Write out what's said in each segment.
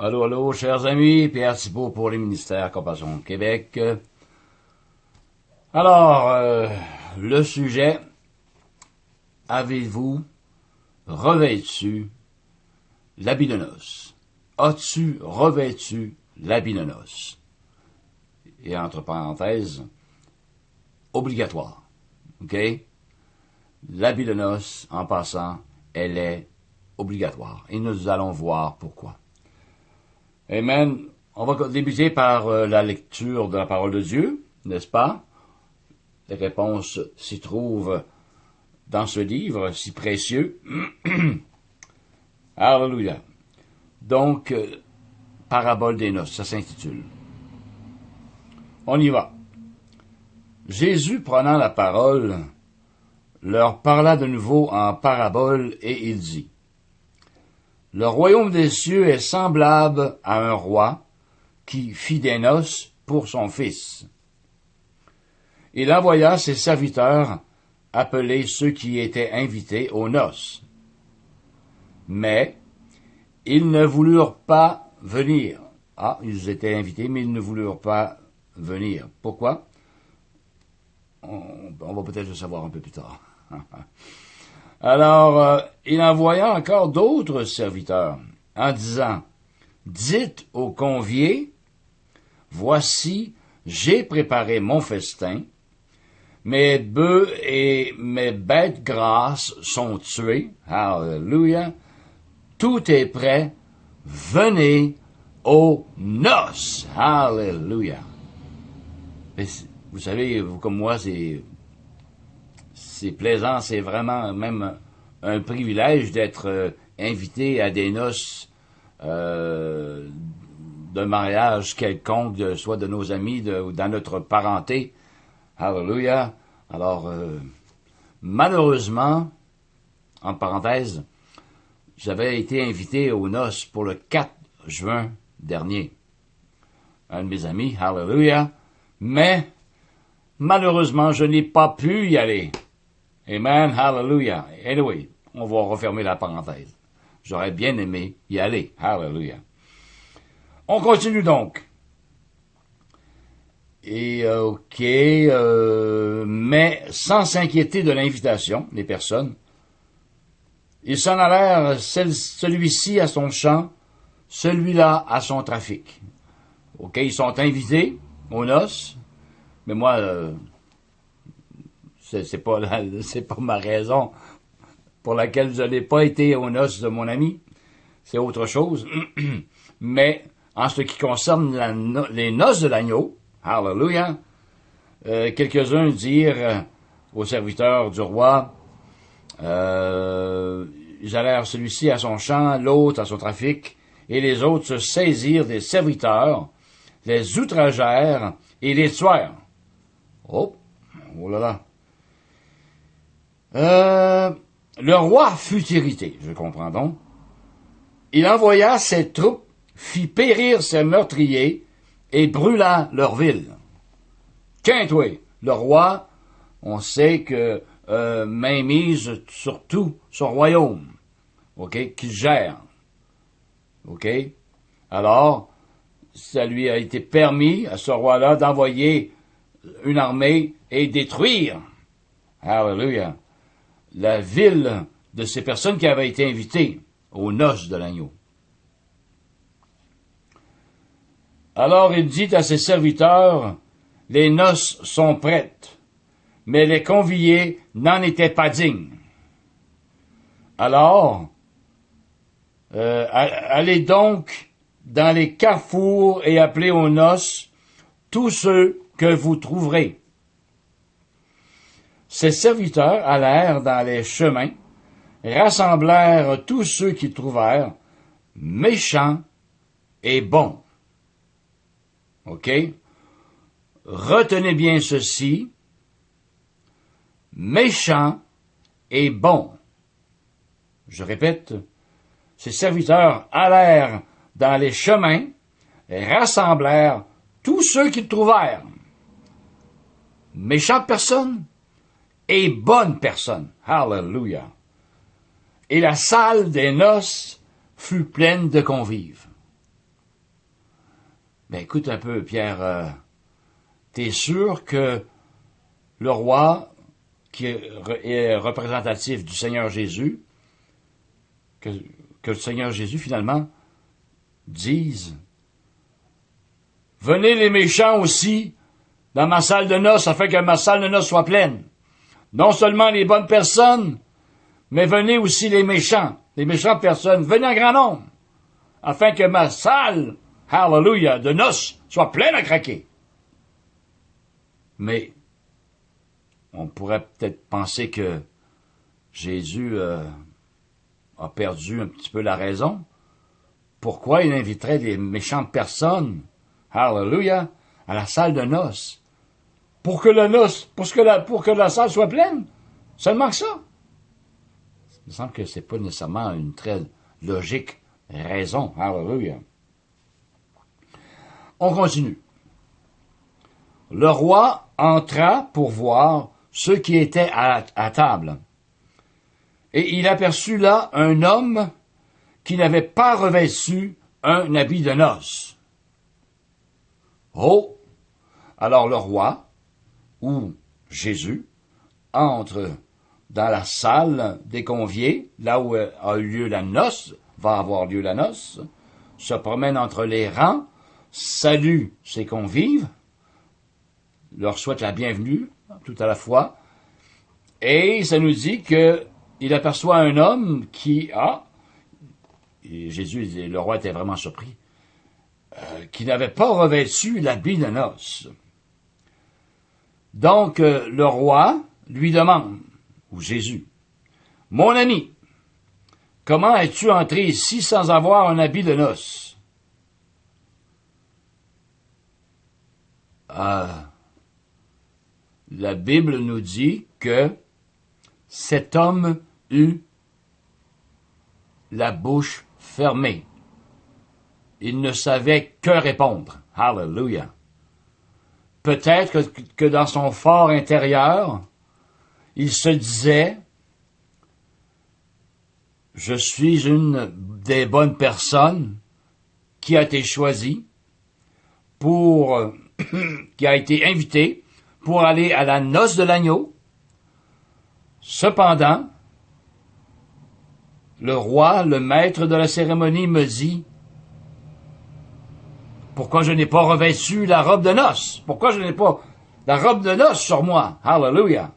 Allô, allô, chers amis, Pierre Thibault pour les ministères Compassion Québec. Alors, le sujet, avez-vous revêtu l'habit de noces? As-tu revêtu l'habit de noces? Et entre parenthèses, obligatoire. OK? L'habit de noces, en passant, elle est obligatoire. Et nous allons voir pourquoi. Amen. On va débuter par la lecture de la parole de Dieu, n'est-ce pas? Les réponses s'y trouvent dans ce livre si précieux. Alléluia. Donc, parabole des noces, ça s'intitule. On y va. Jésus, prenant la parole, leur parla de nouveau en parabole et il dit: Le royaume des cieux est semblable à un roi qui fit des noces pour son fils. Il envoya ses serviteurs appeler ceux qui étaient invités aux noces. Mais ils ne voulurent pas venir. Ah, ils étaient invités, mais ils ne voulurent pas venir. Pourquoi? On va peut-être le savoir un peu plus tard. Alors, il envoya encore d'autres serviteurs en disant: Dites aux conviés, voici, j'ai préparé mon festin, mes bœufs et mes bêtes grasses sont tués, alléluia, tout est prêt, venez aux noces, alléluia. Vous savez, vous comme moi, c'est plaisant, c'est vraiment même un privilège d'être invité à des noces d'un mariage quelconque, soit de nos amis ou dans notre parenté. Alléluia. Alors, malheureusement, en parenthèse, j'avais été invité aux noces pour le 4 juin dernier. Un de mes amis, alléluia, mais malheureusement, je n'ai pas pu y aller. Amen, hallelujah. Anyway, on va refermer la parenthèse. J'aurais bien aimé y aller. Hallelujah. On continue donc. Et, mais sans s'inquiéter de l'invitation, les personnes, ils s'en allèrent, celui-ci à son champ, celui-là à son trafic. OK, ils sont invités aux noces, mais moi, c'est pas ma raison pour laquelle je n'ai pas été aux noces de mon ami. C'est autre chose. Mais en ce qui concerne les noces de l'agneau, hallelujah, quelques-uns dirent aux serviteurs du roi, ils allèrent celui-ci à son champ, l'autre à son trafic, et les autres se saisirent des serviteurs, les outragèrent et les tuèrent. Oh là là. Le roi fut irrité, je comprends donc. Il envoya ses troupes, fit périr ses meurtriers et brûla leur ville. Quintoué, le roi, on sait que mainmise sur tout son royaume, ok, qu'il gère, ok. Alors, ça lui a été permis à ce roi-là d'envoyer une armée et détruire, hallelujah, la ville de ces personnes qui avaient été invitées aux noces de l'agneau. Alors il dit à ses serviteurs, les noces sont prêtes, mais les conviés n'en étaient pas dignes. Alors, allez donc dans les carrefours et appelez aux noces tous ceux que vous trouverez. Ses serviteurs allèrent dans les chemins, rassemblèrent tous ceux qu'ils trouvèrent, méchants et bons. OK? Retenez bien ceci, méchants et bons. Je répète, ses serviteurs allèrent dans les chemins, rassemblèrent tous ceux qu'ils trouvèrent, méchantes personnes et bonnes personnes. Hallelujah. Et la salle des noces fut pleine de convives. Ben écoute un peu, Pierre, t'es sûr que le roi, qui est représentatif du Seigneur Jésus, que le Seigneur Jésus, finalement, dise « Venez les méchants aussi dans ma salle de noces, afin que ma salle de noces soit pleine. Non seulement les bonnes personnes, mais venez aussi les méchantes personnes, venez en grand nombre, afin que ma salle, hallelujah, de noces soit pleine à craquer. » Mais on pourrait peut-être penser que Jésus a perdu un petit peu la raison. Pourquoi il inviterait des méchantes personnes, hallelujah, à la salle de noces? Pour que la salle soit pleine? Seulement que ça? Il me semble que c'est pas nécessairement une très logique raison, hallelujah. On continue. Le roi entra pour voir ceux qui étaient à table. Et il aperçut là un homme qui n'avait pas revêtu un habit de noces. Oh! Alors le roi, ou Jésus, entre dans la salle des conviés, là où a eu lieu la noce, va avoir lieu la noce, se promène entre les rangs, salue ses convives, leur souhaite la bienvenue, tout à la fois, et ça nous dit qu'il aperçoit un homme qui a, et Jésus, le roi était vraiment surpris, qui n'avait pas revêtu l'habit de noces. Donc, le roi lui demande, ou Jésus, « Mon ami, comment es-tu entré ici sans avoir un habit de noces? » La Bible nous dit que cet homme eut la bouche fermée. Il ne savait que répondre. Hallelujah. Peut-être que dans son fort intérieur, il se disait, je suis une des bonnes personnes qui a été choisie qui a été invitée pour aller à la noce de l'agneau. Cependant, le roi, le maître de la cérémonie, me dit, pourquoi je n'ai pas revêtu la robe de noces? Pourquoi je n'ai pas la robe de noces sur moi? Hallelujah!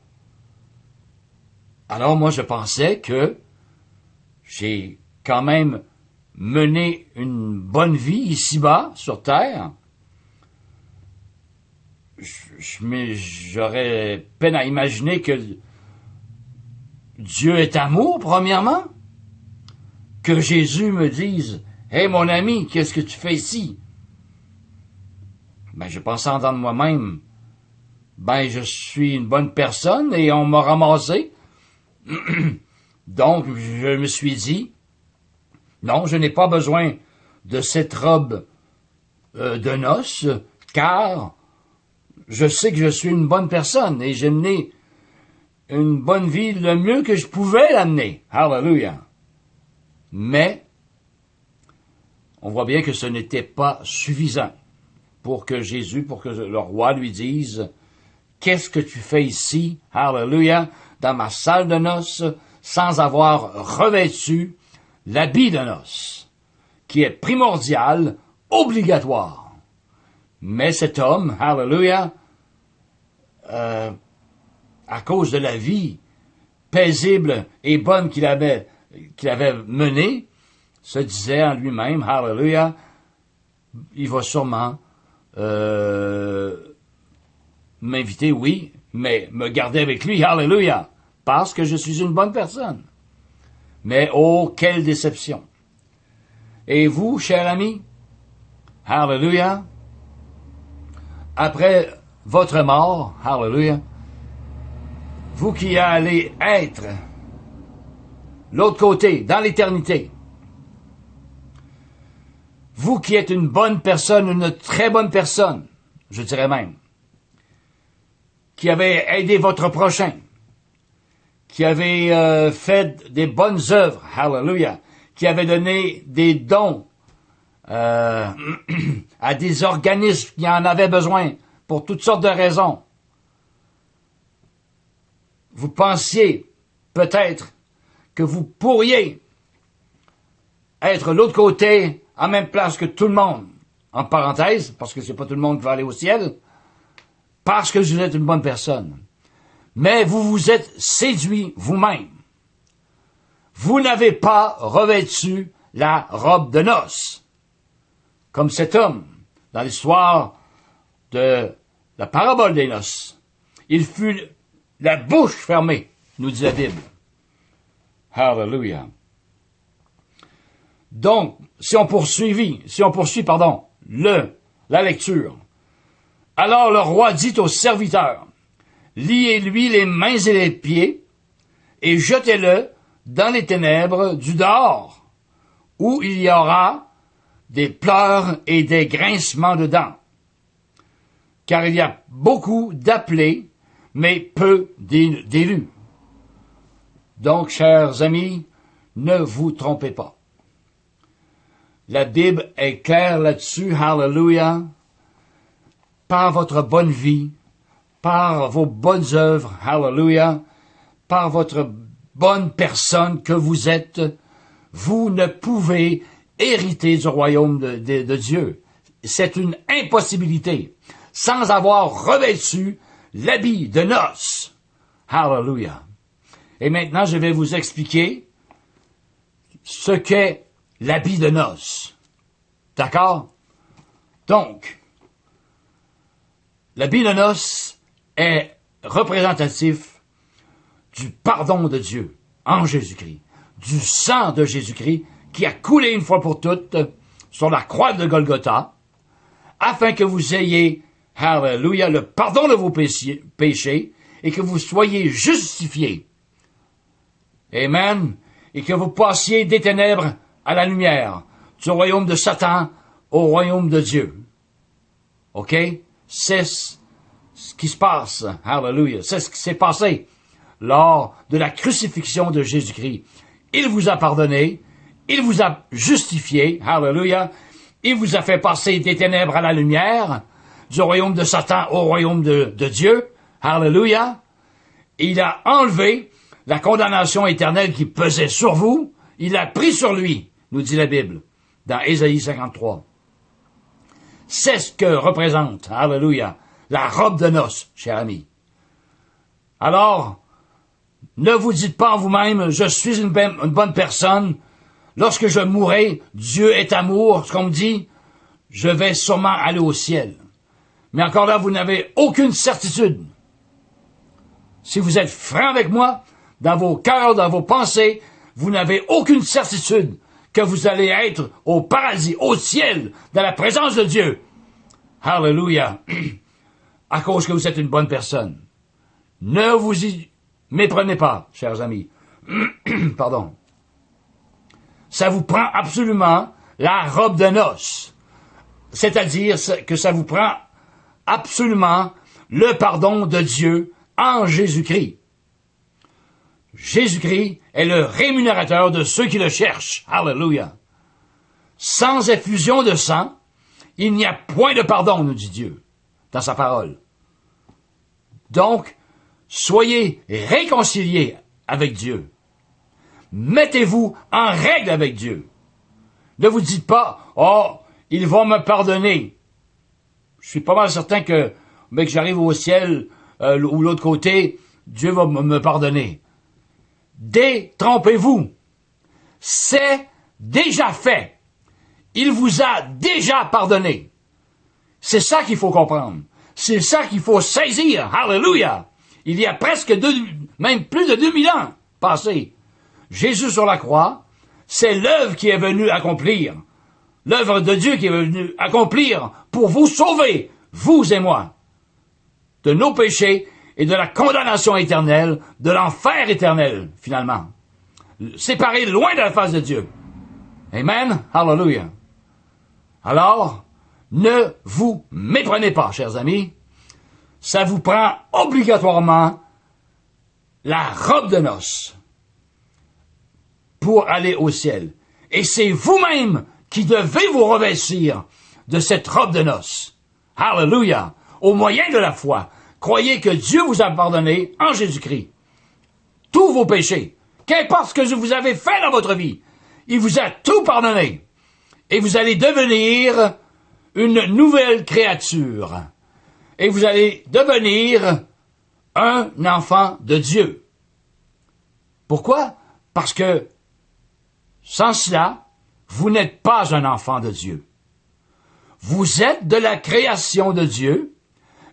Alors moi, je pensais que j'ai quand même mené une bonne vie ici-bas, sur terre. J'aurais peine à imaginer que Dieu est amour, premièrement. Que Jésus me dise, « Hey, mon ami, qu'est-ce que tu fais ici? » Ben, je pensais entendre moi-même, ben, je suis une bonne personne et on m'a ramassé. Donc, je me suis dit, non, je n'ai pas besoin de cette robe de noces, car je sais que je suis une bonne personne et j'ai mené une bonne vie le mieux que je pouvais l'amener. Hallelujah. Mais, on voit bien que ce n'était pas suffisant pour que le roi lui dise, qu'est-ce que tu fais ici, hallelujah, dans ma salle de noces, sans avoir revêtu l'habit de noces, qui est primordial, obligatoire. Mais cet homme, hallelujah, à cause de la vie paisible et bonne qu'il avait menée, se disait en lui-même, hallelujah, il va sûrement m'inviter, oui, mais me garder avec lui, hallelujah, parce que je suis une bonne personne. Mais oh, quelle déception! Et vous, cher ami, hallelujah, après votre mort, hallelujah, vous qui allez être l'autre côté, dans l'éternité, vous qui êtes une bonne personne, une très bonne personne, je dirais même, qui avez aidé votre prochain, qui avez fait des bonnes œuvres, hallelujah, qui avez donné des dons à des organismes qui en avaient besoin pour toutes sortes de raisons. Vous pensiez peut-être que vous pourriez être de l'autre côté, en même place que tout le monde, en parenthèse, parce que c'est pas tout le monde qui va aller au ciel, parce que vous êtes une bonne personne. Mais vous vous êtes séduit vous-même. Vous n'avez pas revêtu la robe de noces, comme cet homme, dans l'histoire de la parabole des noces. Il fut la bouche fermée, nous dit la Bible. Hallelujah. Donc, si on poursuit, la lecture. Alors le roi dit au serviteur, liez-lui les mains et les pieds, et jetez-le dans les ténèbres du dehors, où il y aura des pleurs et des grincements de dents. Car il y a beaucoup d'appelés, mais peu d'élus. Donc, chers amis, ne vous trompez pas. La Bible est claire là-dessus, hallelujah. Par votre bonne vie, par vos bonnes œuvres, hallelujah, par votre bonne personne que vous êtes, vous ne pouvez hériter du royaume de Dieu. C'est une impossibilité, sans avoir revêtu l'habit de noces. Hallelujah. Et maintenant, je vais vous expliquer ce qu'est l'habit de noces. D'accord? Donc, l'habit de noces est représentatif du pardon de Dieu en Jésus-Christ, du sang de Jésus-Christ qui a coulé une fois pour toutes sur la croix de Golgotha, afin que vous ayez, hallelujah, le pardon de vos péchés et que vous soyez justifiés. Amen. Et que vous passiez des ténèbres à la lumière, du royaume de Satan au royaume de Dieu. OK? C'est ce qui se passe. Hallelujah. C'est ce qui s'est passé lors de la crucifixion de Jésus-Christ. Il vous a pardonné. Il vous a justifié. Hallelujah. Il vous a fait passer des ténèbres à la lumière, du royaume de Satan au royaume de Dieu. Hallelujah. Il a enlevé la condamnation éternelle qui pesait sur vous. Il l'a pris sur lui, nous dit la Bible, dans Ésaïe 53. C'est ce que représente, hallelujah, la robe de noces, cher ami. Alors, ne vous dites pas en vous-même, je suis une bonne personne. Lorsque je mourrai, Dieu est amour, ce qu'on me dit, je vais sûrement aller au ciel. Mais encore là, vous n'avez aucune certitude. Si vous êtes franc avec moi, dans vos cœurs, dans vos pensées, vous n'avez aucune certitude que vous allez être au paradis, au ciel, dans la présence de Dieu. Hallelujah. À cause que vous êtes une bonne personne. Ne vous y méprenez pas, chers amis. Pardon. Ça vous prend absolument la robe de noces. C'est-à-dire que ça vous prend absolument le pardon de Dieu en Jésus-Christ. Jésus-Christ est le rémunérateur de ceux qui le cherchent. Hallelujah. Sans effusion de sang, il n'y a point de pardon, nous dit Dieu, dans sa parole. Donc, soyez réconciliés avec Dieu. Mettez-vous en règle avec Dieu. Ne vous dites pas, oh, ils vont me pardonner. Je suis pas mal certain que, mais que j'arrive au ciel, ou l'autre côté, Dieu va me pardonner. Détrompez-vous. C'est déjà fait. Il vous a déjà pardonné. C'est ça qu'il faut comprendre. C'est ça qu'il faut saisir. Hallelujah. Il y a presque même plus de 2000 ans passés. Jésus sur la croix, c'est l'œuvre qui est venue accomplir. L'œuvre de Dieu qui est venue accomplir pour vous sauver, vous et moi, de nos péchés et de la condamnation éternelle, de l'enfer éternel, finalement. Séparés loin de la face de Dieu. Amen. Hallelujah. Alors, ne vous méprenez pas, chers amis. Ça vous prend obligatoirement la robe de noces pour aller au ciel. Et c'est vous-même qui devez vous revêtir de cette robe de noces. Hallelujah! Au moyen de la foi, croyez que Dieu vous a pardonné en Jésus-Christ tous vos péchés. Qu'importe ce que vous avez fait dans votre vie, il vous a tout pardonné. Et vous allez devenir une nouvelle créature. Et vous allez devenir un enfant de Dieu. Pourquoi? Parce que sans cela, vous n'êtes pas un enfant de Dieu. Vous êtes de la création de Dieu,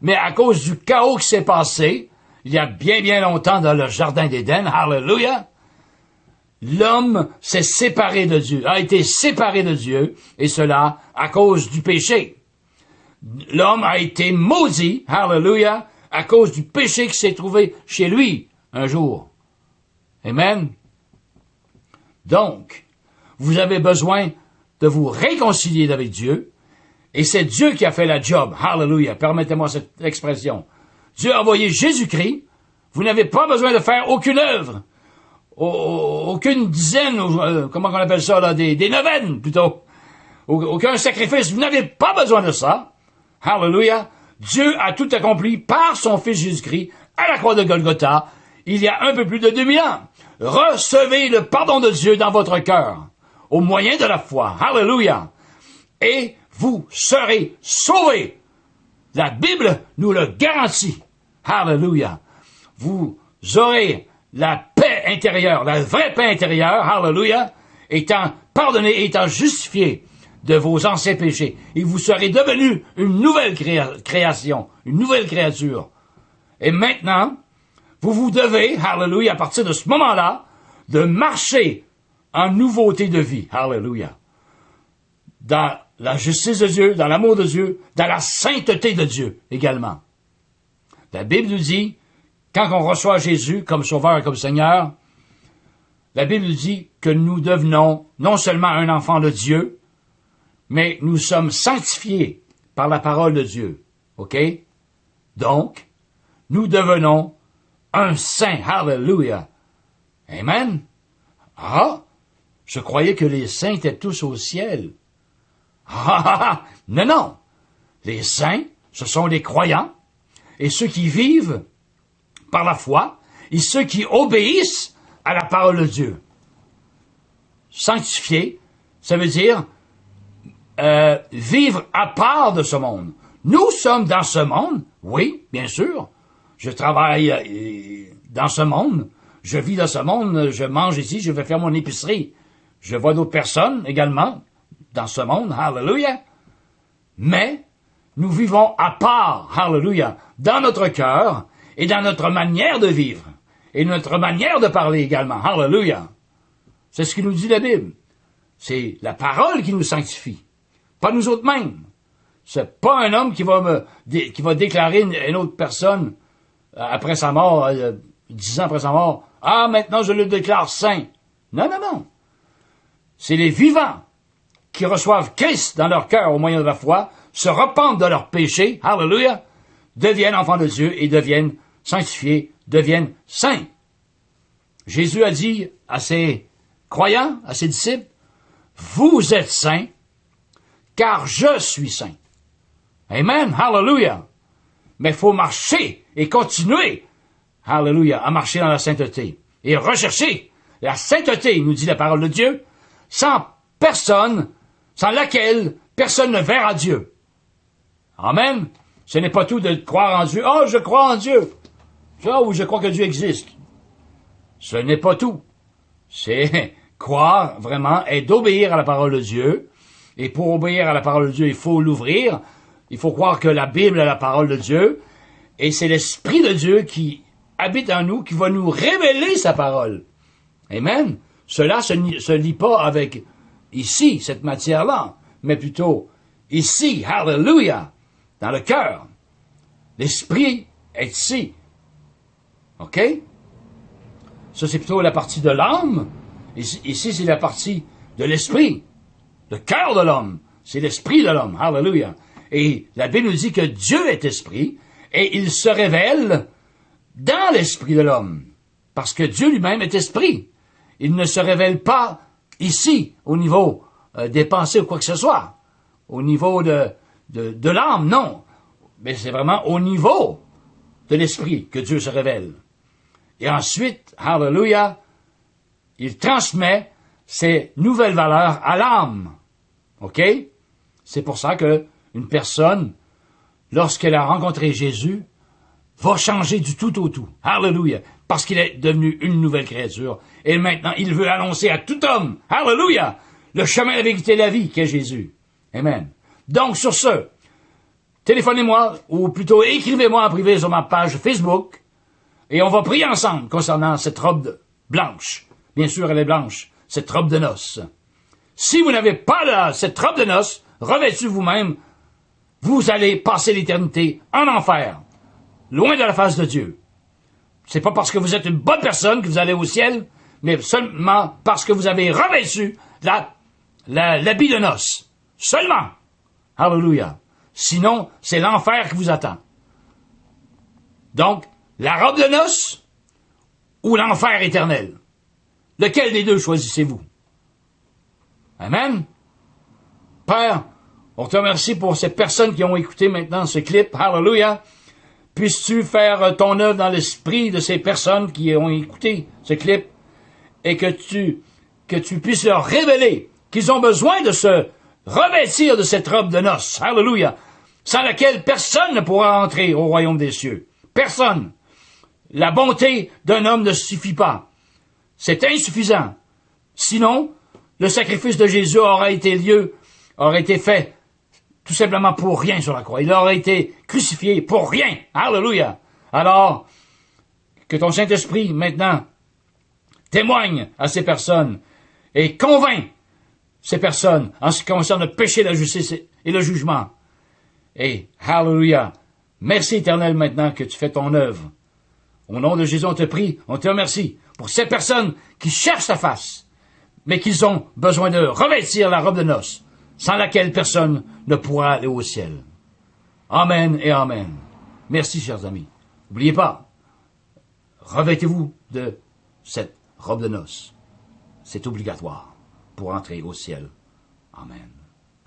mais à cause du chaos qui s'est passé, il y a bien, bien longtemps dans le jardin d'Éden, hallelujah, l'homme s'est séparé de Dieu, a été séparé de Dieu, et cela à cause du péché. L'homme a été maudit, hallelujah, à cause du péché qui s'est trouvé chez lui un jour. Amen. Donc, vous avez besoin de vous réconcilier avec Dieu, et c'est Dieu qui a fait la job. Hallelujah. Permettez-moi cette expression. Dieu a envoyé Jésus-Christ. Vous n'avez pas besoin de faire aucune œuvre. Aucune dizaine, comment on appelle ça, là, des neuvaines, plutôt. Aucun sacrifice. Vous n'avez pas besoin de ça. Hallelujah. Dieu a tout accompli par son Fils Jésus-Christ à la croix de Golgotha, il y a un peu plus de 2000 ans. Recevez le pardon de Dieu dans votre cœur, au moyen de la foi. Hallelujah. Et vous serez sauvés. La Bible nous le garantit. Hallelujah. Vous aurez la paix intérieure, la vraie paix intérieure, hallelujah, étant pardonné, étant justifié de vos anciens péchés. Et vous serez devenu une nouvelle création, une nouvelle créature. Et maintenant, vous devez, hallelujah, à partir de ce moment-là, de marcher en nouveauté de vie, hallelujah. Dans la justice de Dieu, dans l'amour de Dieu, dans la sainteté de Dieu également. La Bible nous dit, quand on reçoit Jésus comme Sauveur et comme Seigneur, la Bible nous dit que nous devenons non seulement un enfant de Dieu, mais nous sommes sanctifiés par la parole de Dieu. OK? Donc, nous devenons un saint. Hallelujah. Amen. Ah, je croyais que les saints étaient tous au ciel. Non, non. Les saints, ce sont les croyants, et ceux qui vivent par la foi, et ceux qui obéissent à la parole de Dieu. Sanctifié, ça veut dire vivre à part de ce monde. Nous sommes dans ce monde, oui, bien sûr. Je travaille dans ce monde, je vis dans ce monde, je mange ici, je vais faire mon épicerie. Je vois d'autres personnes également dans ce monde, hallelujah. Mais nous vivons à part, hallelujah, dans notre cœur et dans notre manière de vivre et notre manière de parler également, hallelujah. C'est ce que nous dit la Bible. C'est la parole qui nous sanctifie, pas nous autres mêmes. C'est pas un homme qui va déclarer une autre personne après sa mort, 10 ans après sa mort, « Ah, maintenant je le déclare saint. » Non, non, non. C'est les vivants qui reçoivent Christ dans leur cœur au moyen de la foi, se repentent de leurs péchés, hallelujah, deviennent enfants de Dieu et deviennent sanctifiés, deviennent saints. Jésus a dit à ses croyants, à ses disciples, « Vous êtes saints, car je suis saint. » Amen, hallelujah. Mais il faut marcher et continuer, hallelujah, à marcher dans la sainteté. Et rechercher la sainteté, nous dit la parole de Dieu, sans laquelle personne ne verra Dieu. Amen. Ce n'est pas tout de croire en Dieu. Oh, je crois en Dieu. Ou je crois que Dieu existe. Ce n'est pas tout. C'est croire vraiment et d'obéir à la parole de Dieu. Et pour obéir à la parole de Dieu, il faut l'ouvrir. Il faut croire que la Bible est la parole de Dieu. Et c'est l'Esprit de Dieu qui habite en nous, qui va nous révéler sa parole. Amen. Cela se lie pas avec ici, cette matière-là, mais plutôt ici, hallelujah, dans le cœur. L'Esprit est ici. OK? Ça, c'est plutôt la partie de l'âme. Ici, c'est la partie de l'Esprit. Le cœur de l'homme. C'est l'Esprit de l'homme. Hallelujah. Et la Bible nous dit que Dieu est Esprit et il se révèle dans l'Esprit de l'homme. Parce que Dieu lui-même est Esprit. Il ne se révèle pas ici, au niveau des pensées ou quoi que ce soit. Au niveau de l'âme, non. Mais c'est vraiment au niveau de l'esprit que Dieu se révèle. Et ensuite, hallelujah, il transmet ces nouvelles valeurs à l'âme. OK? C'est pour ça que une personne, lorsqu'elle a rencontré Jésus, va changer du tout au tout. Hallelujah. Parce qu'il est devenu une nouvelle créature. Et maintenant, il veut annoncer à tout homme, hallelujah, le chemin, la vérité et la vie qu'est Jésus. Amen. Donc, sur ce, téléphonez-moi, ou plutôt écrivez-moi en privé sur ma page Facebook, et on va prier ensemble concernant cette robe blanche. Bien sûr, elle est blanche, cette robe de noces. Si vous n'avez pas cette robe de noces, revêtue vous-même, vous allez passer l'éternité en enfer, loin de la face de Dieu. C'est pas parce que vous êtes une bonne personne que vous allez au ciel, mais seulement parce que vous avez revêtu l'habit de noces. Seulement. Hallelujah. Sinon, c'est l'enfer qui vous attend. Donc, la robe de noces ou l'enfer éternel? Lequel des deux choisissez-vous? Amen. Père, on te remercie pour ces personnes qui ont écouté maintenant ce clip. Hallelujah. Puisses-tu faire ton œuvre dans l'esprit de ces personnes qui ont écouté ce clip et que tu puisses leur révéler qu'ils ont besoin de se revêtir de cette robe de noces. Hallelujah. Sans laquelle personne ne pourra entrer au royaume des cieux. Personne. La bonté d'un homme ne suffit pas. C'est insuffisant. Sinon, le sacrifice de Jésus aurait été fait tout simplement pour rien sur la croix. Il aurait été crucifié pour rien. Alléluia. Alors, que ton Saint-Esprit, maintenant, témoigne à ces personnes et convainc ces personnes en ce qui concerne le péché, la justice et le jugement. Et, hallelujah, merci éternel maintenant que tu fais ton œuvre. Au nom de Jésus, on te prie, on te remercie pour ces personnes qui cherchent ta face, mais qu'ils ont besoin de revêtir la robe de noces, sans laquelle personne ne pourra aller au ciel. Amen et amen. Merci, chers amis. N'oubliez pas, revêtez-vous de cette robe de noces. C'est obligatoire pour entrer au ciel. Amen.